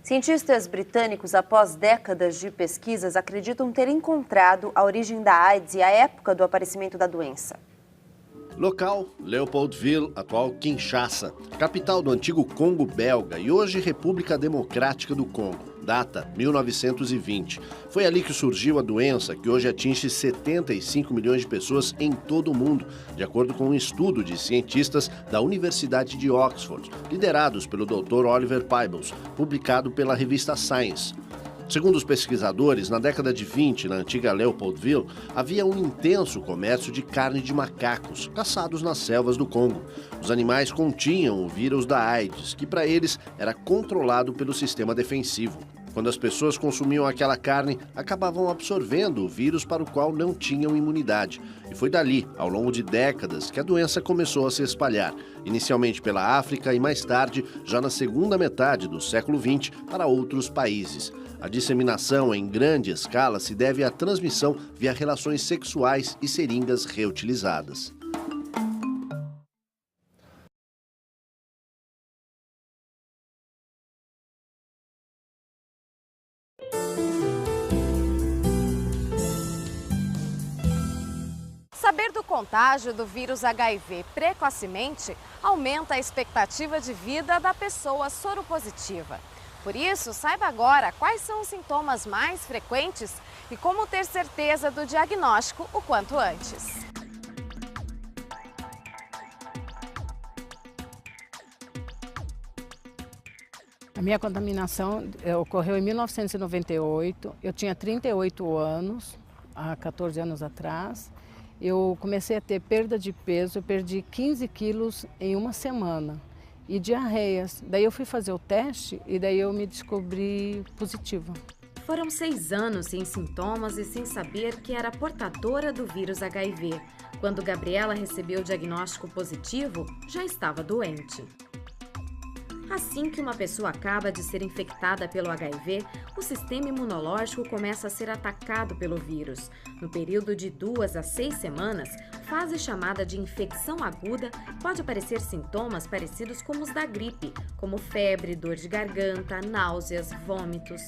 Cientistas britânicos, após décadas de pesquisas, acreditam ter encontrado a origem da AIDS e a época do aparecimento da doença. Local, Leopoldville, atual Kinshasa, capital do antigo Congo belga e hoje República Democrática do Congo. Data, 1920. Foi ali que surgiu a doença, que hoje atinge 75 milhões de pessoas em todo o mundo, de acordo com um estudo de cientistas da Universidade de Oxford, liderados pelo Dr. Oliver Peebles, publicado pela revista Science. Segundo os pesquisadores, na década de 20, na antiga Leopoldville, havia um intenso comércio de carne de macacos, caçados nas selvas do Congo. Os animais continham o vírus da AIDS, que para eles era controlado pelo sistema defensivo. Quando as pessoas consumiam aquela carne, acabavam absorvendo o vírus para o qual não tinham imunidade. E foi dali, ao longo de décadas, que a doença começou a se espalhar, inicialmente pela África e mais tarde, já na segunda metade do século XX, para outros países. A disseminação em grande escala se deve à transmissão via relações sexuais e seringas reutilizadas. Saber do contágio do vírus HIV precocemente aumenta a expectativa de vida da pessoa soropositiva. Por isso, saiba agora quais são os sintomas mais frequentes e como ter certeza do diagnóstico o quanto antes. A minha contaminação ocorreu em 1998, eu tinha 38 anos, há 14 anos atrás. Eu comecei a ter perda de peso, eu perdi 15 quilos em uma semana e diarreias. Daí eu fui fazer o teste e daí eu me descobri positiva. Foram 6 anos sem sintomas e sem saber que era portadora do vírus HIV. Quando Gabriela recebeu o diagnóstico positivo, já estava doente. Assim que uma pessoa acaba de ser infectada pelo HIV, o sistema imunológico começa a ser atacado pelo vírus. No período de 2 a 6 semanas, fase chamada de infecção aguda, pode aparecer sintomas parecidos com os da gripe, como febre, dor de garganta, náuseas, vômitos.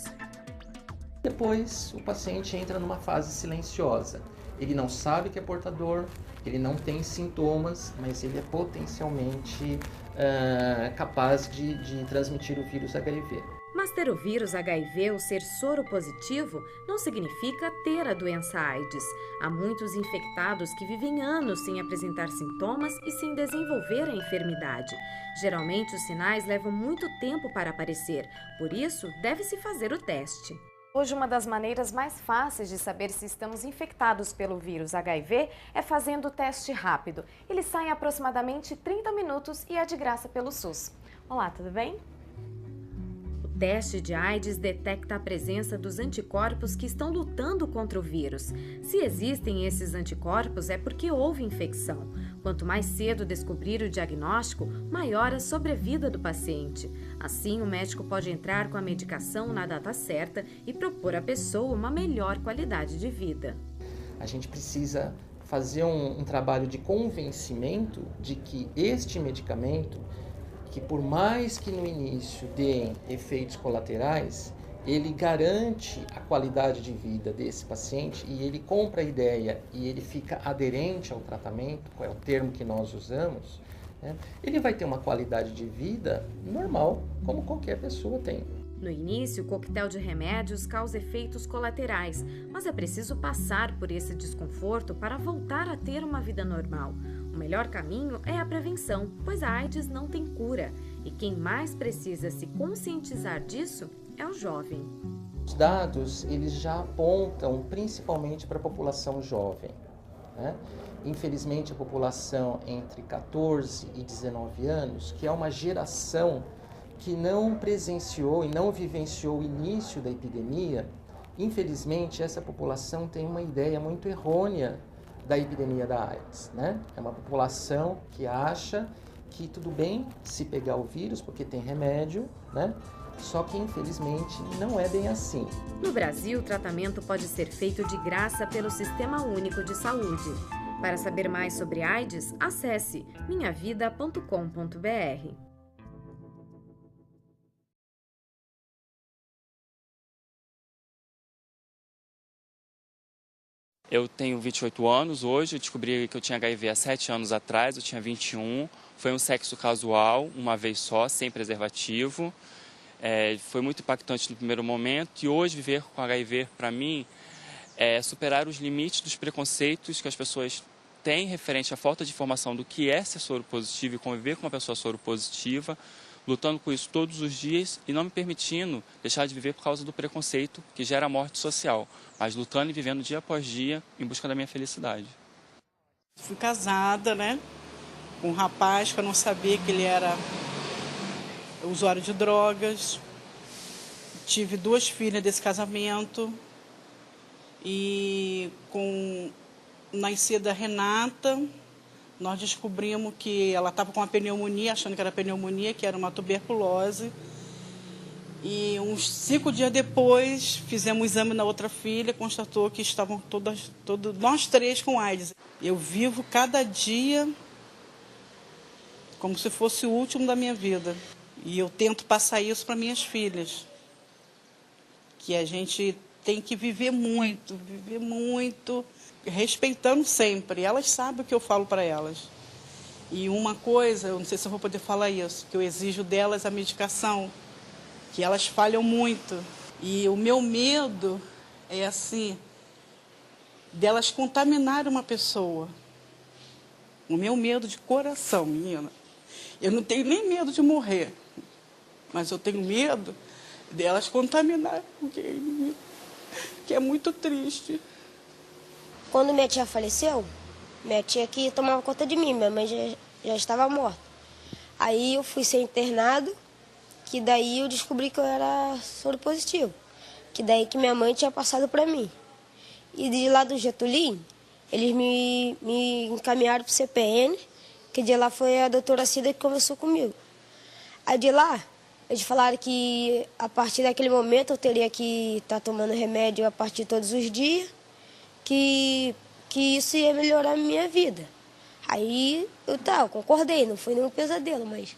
Depois, o paciente entra numa fase silenciosa. Ele não sabe que é portador, ele não tem sintomas, mas ele é potencialmente capaz de transmitir o vírus HIV. Mas ter o vírus HIV ou ser soropositivo não significa ter a doença AIDS. Há muitos infectados que vivem anos sem apresentar sintomas e sem desenvolver a enfermidade. Geralmente, os sinais levam muito tempo para aparecer, por isso, deve-se fazer o teste. Hoje, uma das maneiras mais fáceis de saber se estamos infectados pelo vírus HIV é fazendo o teste rápido. Ele sai em aproximadamente 30 minutos e é de graça pelo SUS. Olá, tudo bem? O teste de AIDS detecta a presença dos anticorpos que estão lutando contra o vírus. Se existem esses anticorpos, é porque houve infecção. Quanto mais cedo descobrir o diagnóstico, maior a sobrevida do paciente. Assim, o médico pode entrar com a medicação na data certa e propor à pessoa uma melhor qualidade de vida. A gente precisa fazer um trabalho de convencimento de que este medicamento, que por mais que no início dê efeitos colaterais, ele garante a qualidade de vida desse paciente e ele compra a ideia e ele fica aderente ao tratamento, qual é o termo que nós usamos, né? Ele vai ter uma qualidade de vida normal, como qualquer pessoa tem. No início, o coquetel de remédios causa efeitos colaterais, mas é preciso passar por esse desconforto para voltar a ter uma vida normal. O melhor caminho é a prevenção, pois a AIDS não tem cura. E quem mais precisa se conscientizar disso é o jovem. Os dados, eles já apontam principalmente para a população jovem, né? Infelizmente, a população entre 14 e 19 anos, que é uma geração que não presenciou e não vivenciou o início da epidemia, infelizmente, essa população tem uma ideia muito errônea da epidemia da AIDS, né? É uma população que acha que tudo bem se pegar o vírus porque tem remédio, né? Só que, infelizmente, não é bem assim. No Brasil, o tratamento pode ser feito de graça pelo Sistema Único de Saúde. Para saber mais sobre AIDS, acesse minhavida.com.br. Eu tenho 28 anos hoje, eu descobri que eu tinha HIV há 7 anos atrás, eu tinha 21. Foi um sexo casual, uma vez só, sem preservativo. Foi muito impactante no primeiro momento e hoje viver com HIV, para mim, é superar os limites dos preconceitos que as pessoas têm referente à falta de informação do que é ser soro positivo e conviver com uma pessoa soro positiva, lutando com isso todos os dias e não me permitindo deixar de viver por causa do preconceito que gera a morte social, mas lutando e vivendo dia após dia em busca da minha felicidade. Fui casada, né, com um rapaz que eu não sabia que ele era usuário de drogas. Tive 2 filhas desse casamento e com nascida Renata, nós descobrimos que ela estava com uma pneumonia, achando que era pneumonia, que era uma tuberculose. E uns 5 dias depois, fizemos um exame na outra filha, constatou que estavam nós 3 com AIDS. Eu vivo cada dia como se fosse o último da minha vida. E eu tento passar isso para minhas filhas, que a gente tem que viver muito, respeitando sempre. Elas sabem o que eu falo para elas. E uma coisa, eu não sei se eu vou poder falar isso, que eu exijo delas a medicação, que elas falham muito. E o meu medo é assim, delas contaminarem uma pessoa. O meu medo de coração, menina. Eu não tenho nem medo de morrer, mas eu tenho medo delas contaminarem alguém, que é muito triste. Quando minha tia faleceu, minha tia que tomava conta de mim, minha mãe já estava morta. Aí eu fui ser internado, que daí eu descobri que eu era soro positivo, que daí que minha mãe tinha passado para mim. E de lá do Getulinho, eles me encaminharam para o CPN, que de lá foi a doutora Cida que conversou comigo. Aí de lá, eles falaram que a partir daquele momento eu teria que estar tomando remédio a partir de todos os dias, que isso ia melhorar a minha vida. Aí eu concordei, não foi nenhum pesadelo, mas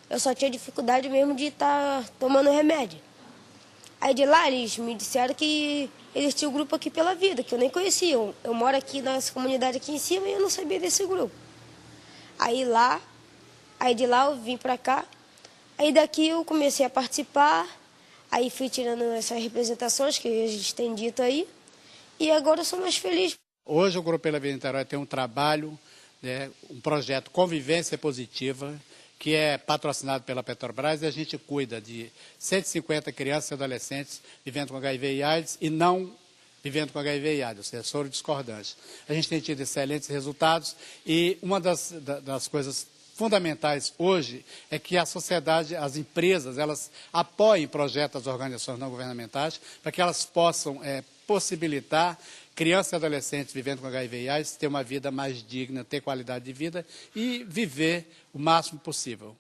eu só tinha dificuldade mesmo de estar tomando remédio. Aí de lá eles me disseram que eles tinham um grupo aqui pela vida, que eu nem conhecia. Eu moro aqui nessa comunidade aqui em cima e eu não sabia desse grupo. Aí de lá eu vim pra cá, aí daqui eu comecei a participar, aí fui tirando essas representações que a gente tem dito aí, e agora eu sou mais feliz. Hoje o Grupo Pela Vida Niterói tem um trabalho, né, um projeto Convivência Positiva, que é patrocinado pela Petrobras, e a gente cuida de 150 crianças e adolescentes vivendo com HIV e AIDS e não vivendo com HIV e AIDS, ou seja, soro discordante. A gente tem tido excelentes resultados e uma das coisas fundamentais hoje é que a sociedade, as empresas, elas apoiem projetos das organizações não governamentais para que elas possam possibilitar crianças e adolescentes vivendo com HIV e AIDS ter uma vida mais digna, ter qualidade de vida e viver o máximo possível.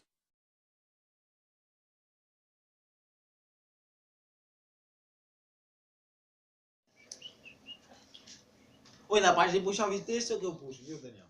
Oi, na parte de puxar o vídeo, deixa que eu puxo, viu, Daniel?